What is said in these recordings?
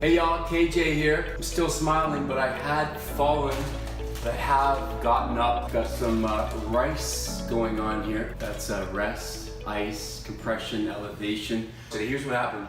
Hey y'all, KJ here. I'm still smiling, but I had fallen, but I have gotten up. Got some R.I.C.E going on here. That's rest, ice, compression, elevation. So here's what happened.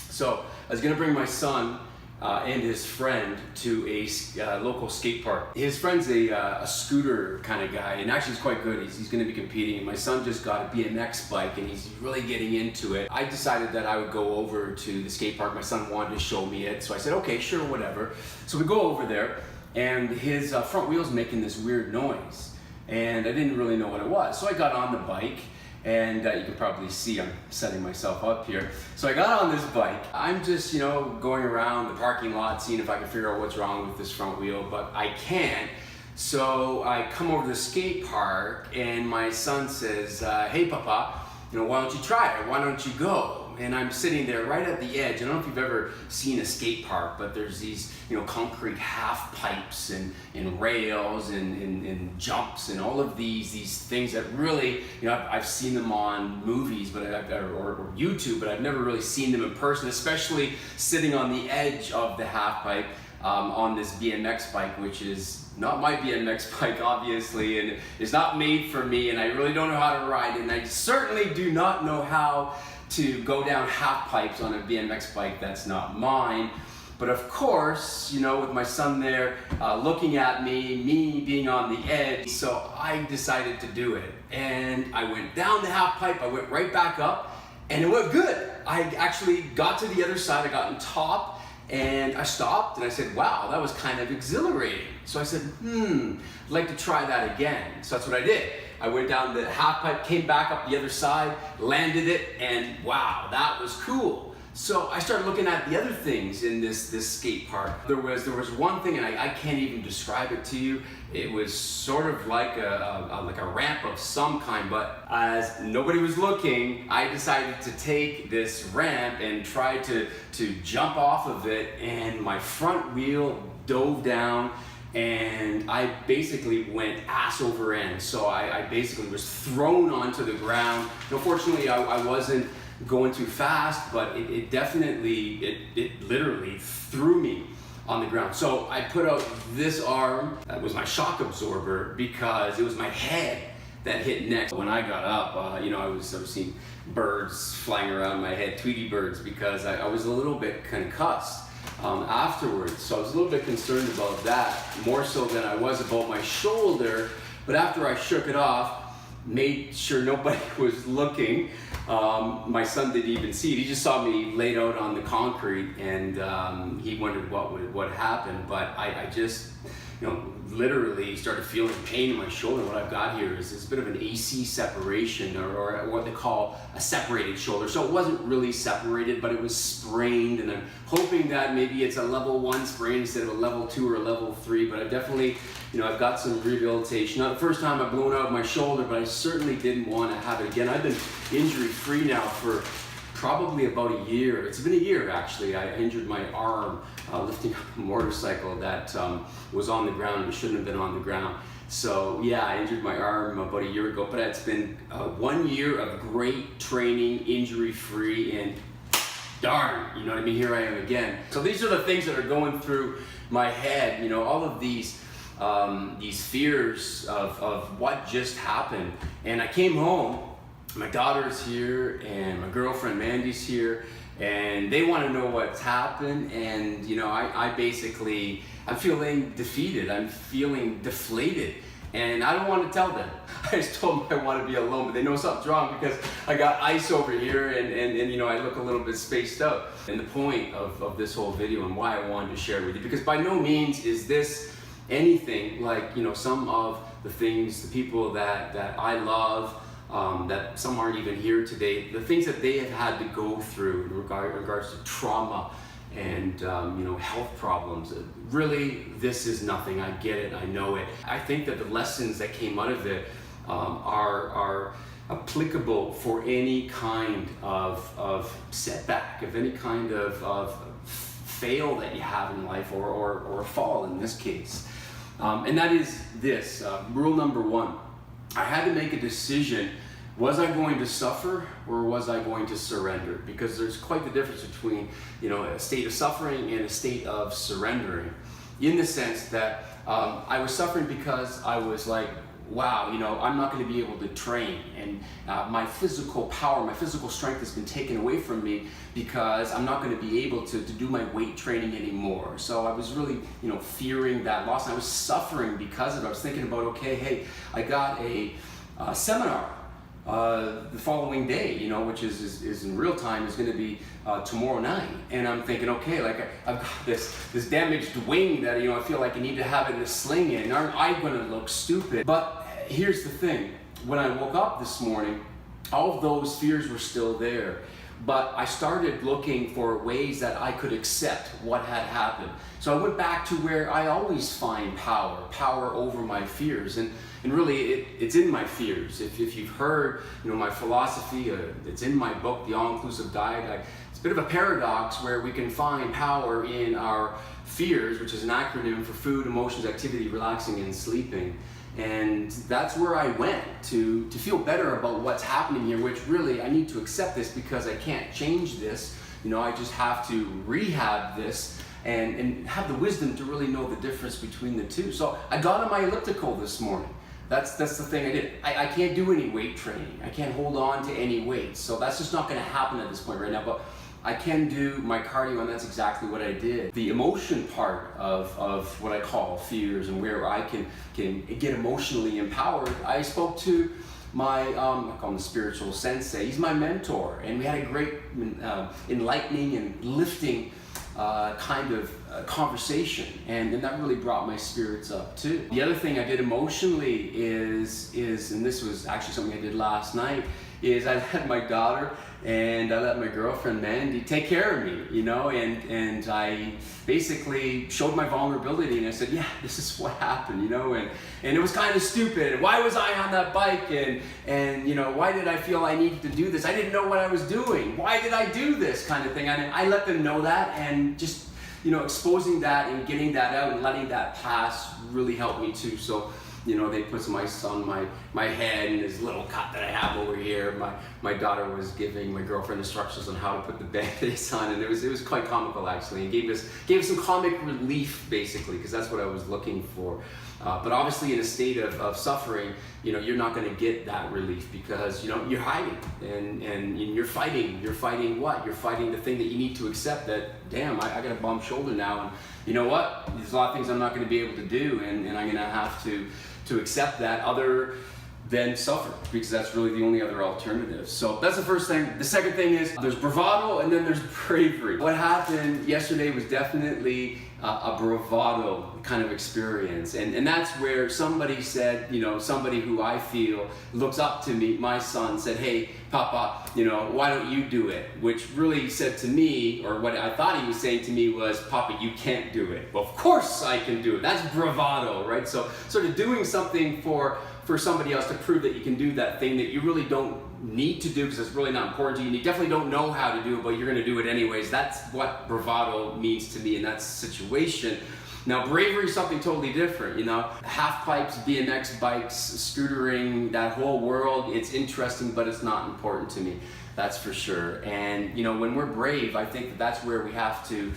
So I was gonna bring my son and his friend to a local skate park. His friend's a scooter kind of guy, and actually he's quite good. He's going to be competing. My son just got a BMX bike, and he's really getting into it. I decided that I would go over to the skate park. My son wanted to show me it, so I said, okay, sure, whatever. So we go over there, and his front wheel's making this weird noise, and I didn't really know what it was. So I got on the bike, and you can probably see I'm setting myself up here. So I got on this bike. I'm just, going around the parking lot, seeing if I can figure out what's wrong with this front wheel, but I can't. So I come over to the skate park, and my son says, hey Papa, why don't you try it? Why don't you go? And I'm sitting there right at the edge. I don't know if you've ever seen a skate park, but there's these, concrete half pipes and rails and jumps and all of these things that really, I've seen them on movies, but or YouTube, but I've never really seen them in person, especially sitting on the edge of the half pipe on this BMX bike, which is not my BMX bike, obviously, and it's not made for me, and I really don't know how to ride it, and I certainly do not know how to go down half pipes on a BMX bike that's not mine. But of course, with my son there looking at me being on the edge, so I decided to do it. And I went down the half pipe, I went right back up, and it went good. I actually got to the other side, I got on top, and I stopped, and I said, wow, that was kind of exhilarating. So I said, I'd like to try that again. So that's what I did. I went down the half pipe, came back up the other side, landed it, and wow, that was cool. So I started looking at the other things in this skate park. There was one thing, and I can't even describe it to you. It was sort of like a ramp of some kind, but as nobody was looking, I decided to take this ramp and try to jump off of it, and my front wheel dove down, and I basically went ass over end. So I basically was thrown onto the ground. Fortunately, I wasn't going too fast, but it definitely, it literally threw me on the ground. So I put out this arm, that was my shock absorber, because it was my head that hit next. When I got up, I was seeing birds flying around my head, Tweety birds, because I was a little bit concussed afterwards. So I was a little bit concerned about that, more so than I was about my shoulder. But after I shook it off, made sure nobody was looking. My son didn't even see it. He just saw me laid out on the concrete, and he wondered what happened. But I just, literally started feeling pain in my shoulder. What I've got here is this bit of an AC separation, or what they call a separated shoulder. So it wasn't really separated, but it was sprained, and I'm hoping that maybe it's a level 1 sprain instead of a level 2 or a level 3. But I've definitely, I've got some rehabilitation. Not the first time I've blown out my shoulder, but I certainly didn't want to have it again. I've been injury-free now for probably about a year. It's been a year, actually. I injured my arm lifting up a motorcycle that was on the ground and shouldn't have been on the ground. So yeah, I injured my arm about a year ago, but it's been 1 year of great training, injury-free, and darn, here I am again. So these are the things that are going through my head, all of these fears of what just happened. And I came home, my daughter's here, and my girlfriend Mandy's here, and they want to know what's happened. And I'm feeling defeated, I'm feeling deflated, and I don't want to tell them. I just told them I want to be alone, but they know something's wrong because I got ice over here, and I look a little bit spaced out. And the point of this whole video, and why I wanted to share it with you, because by no means is this anything like some of the things, the people that I love, that some aren't even here today, the things that they have had to go through in regards to trauma and health problems. Really, this is nothing. I get it, I know it. I think that the lessons that came out of it are applicable for any kind of setback, of any kind of fail that you have in life, or a fall in this case. And that is this, rule number 1. I had to make a decision Was I going to suffer or was I going to surrender? Because there's quite the difference between, a state of suffering and a state of surrendering. In the sense that I was suffering because I was like, wow, I'm not going to be able to train, and my physical power, my physical strength has been taken away from me because I'm not going to be able to do my weight training anymore. So I was really, fearing that loss, and I was suffering because of it. I was thinking about, okay, hey, I got a seminar the following day, which is in real time, is going to be tomorrow night, and I'm thinking, okay, like I've got this damaged wing that I feel like I need to have it in a sling in. Aren't I going to look stupid? But here's the thing: when I woke up this morning, all of those fears were still there. But I started looking for ways that I could accept what had happened. So I went back to where I always find power over my fears. And really, it's in my fears. If you've heard, my philosophy, it's in my book, The All-Inclusive Diet. It's a bit of a paradox where we can find power in our fears, which is an acronym for food, emotions, activity, relaxing, and sleeping. And that's where I went to feel better about what's happening here, which really I need to accept this because I can't change this. I just have to rehab this and have the wisdom to really know the difference between the two. So I got on my elliptical this morning. That's the thing I did. I can't do any weight training. I can't hold on to any weights. So that's just not going to happen at this point right now. But I can do my cardio, and that's exactly what I did. The emotion part of what I call fears and where I can get emotionally empowered, I spoke to my, I call him the spiritual sensei. He's my mentor, and we had a great enlightening and lifting kind of conversation, and that really brought my spirits up too. The other thing I did emotionally is, and this was actually something I did last night, is I let my daughter and I let my girlfriend Mandy take care of me, and I basically showed my vulnerability, and I said, yeah, this is what happened, and it was kind of stupid. Why was I on that bike, and why did I feel I needed to do this? I didn't know what I was doing. Why did I do this kind of thing? I let them know that, and just exposing that and getting that out and letting that pass really helped me too. So they put some ice on my head and this little cut that I have over here. My daughter was giving my girlfriend instructions on how to put the band-aids on, and it was quite comical actually, and gave us some comic relief basically, because that's what I was looking for. But obviously in a state of suffering, you're not going to get that relief because you're hiding and you're fighting. You're fighting what? You're fighting the thing that you need to accept, that damn, I got a bum shoulder now, and you know what? There's a lot of things I'm not going to be able to do, and I'm going to have to accept that other than suffer, because that's really the only other alternative. So that's the first thing. The second thing is there's bravado and then there's bravery. What happened yesterday was definitely a bravado kind of experience, and that's where somebody said, somebody who I feel looks up to me, my son said, hey Papa, why don't you do it? Which really said to me, or what I thought he was saying to me was, Papa, you can't do it. Well, of course I can do it. That's bravado, right? So sort of doing something for somebody else to prove that you can do that thing that you really don't need to do because it's really not important to you, and you definitely don't know how to do it, but you're going to do it anyways. That's what bravado means to me in that situation. Now, bravery is something totally different, half pipes, BMX bikes, scootering, that whole world, it's interesting, but it's not important to me, that's for sure. And when we're brave, I think that's where we have to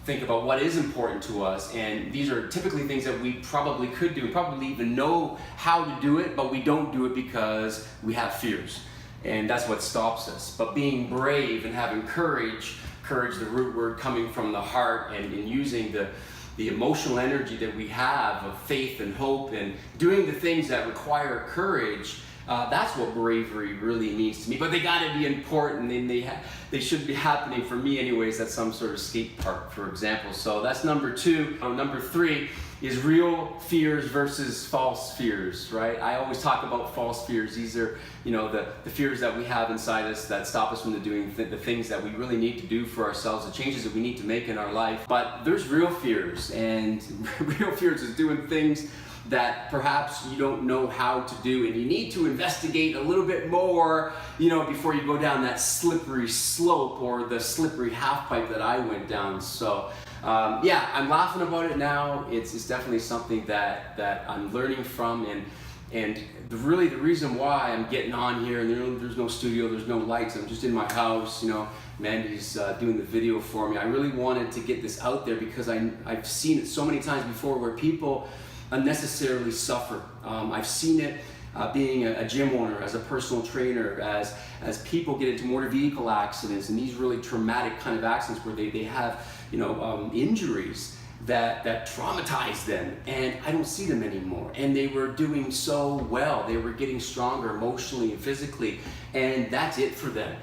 think about what is important to us, and these are typically things that we probably could do, we probably even know how to do it, but we don't do it because we have fears, and that's what stops us. But being brave and having courage, the root word coming from the heart, and using the emotional energy that we have of faith and hope and doing the things that require courage, that's what bravery really means to me. But they got to be important, and they should be happening for me anyways at some sort of skate park, for example. So that's number 2. Number 3 is real fears versus false fears, right? I always talk about false fears. These are, the fears that we have inside us that stop us from doing the things that we really need to do for ourselves, the changes that we need to make in our life. But there's real fears, and real fears is doing things that perhaps you don't know how to do, and you need to investigate a little bit more, before you go down that slippery slope or the slippery half pipe that I went down. So I'm laughing about it now. It's definitely something that I'm learning from, And the reason why I'm getting on here, and there's no studio, there's no lights, I'm just in my house, you know, Mandy's doing the video for me. I really wanted to get this out there because I've seen it so many times before where people unnecessarily suffer. I've seen it being a gym owner, as a personal trainer, as people get into motor vehicle accidents and these really traumatic kind of accidents where they have, you know, injuries that traumatize them, and I don't see them anymore. And they were doing so well. They were getting stronger emotionally and physically, and that's it for them.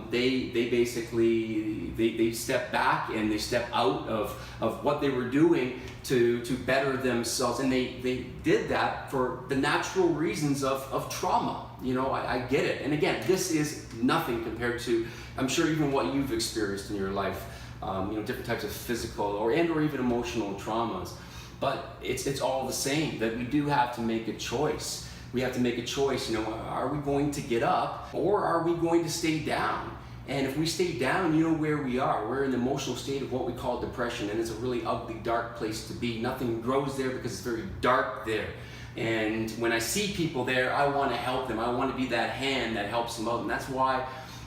They basically they step back and they step out of what they were doing to better themselves, and they did that for the natural reasons of trauma. You know, I get it. And again, this is nothing compared to, I'm sure, even what you've experienced in your life. You know, different types of physical or even emotional traumas, but it's all the same, that we do have to make a choice. We have to make a choice, you know, are we going to get up or are we going to stay down? And if we stay down, you know where we are. We're in the emotional state of what we call depression, and it's a really ugly, dark place to be. Nothing grows there because it's very dark there. And when I see people there, I want to help them. I want to be that hand that helps them out, and that's why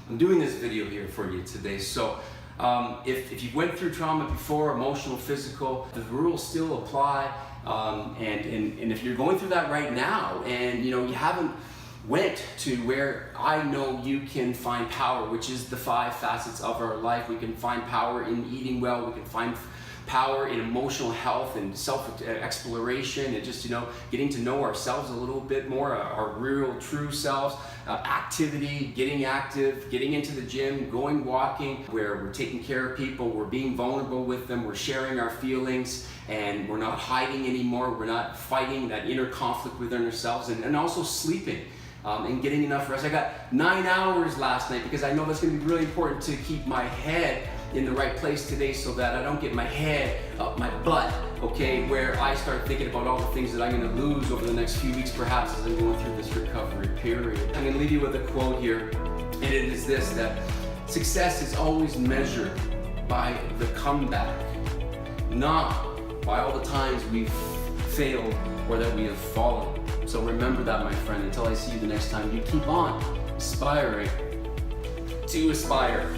I'm doing this video here for you today. So if you went through trauma before, emotional, physical, the rules still apply. And if you're going through that right now, and you know you haven't went to where I know you can find power, which is the 5 facets of our life. We can find power in eating well. We can find power in emotional health and self-exploration, and just, you know, getting to know ourselves a little bit more, our real, true selves. Activity, getting active, getting into the gym, going walking, where we're taking care of people, we're being vulnerable with them, we're sharing our feelings, and we're not hiding anymore, we're not fighting that inner conflict within ourselves, and also sleeping. And getting enough rest. I got 9 hours last night because I know that's going to be really important to keep my head in the right place today, so that I don't get my head up my butt, okay, where I start thinking about all the things that I'm going to lose over the next few weeks, perhaps, as I'm going through this recovery period. I'm going to leave you with a quote here, and it is this, that success is always measured by the comeback, not by all the times we've failed or that we have fallen. So remember that, my friend. Until I see you the next time, you keep on aspiring to aspire.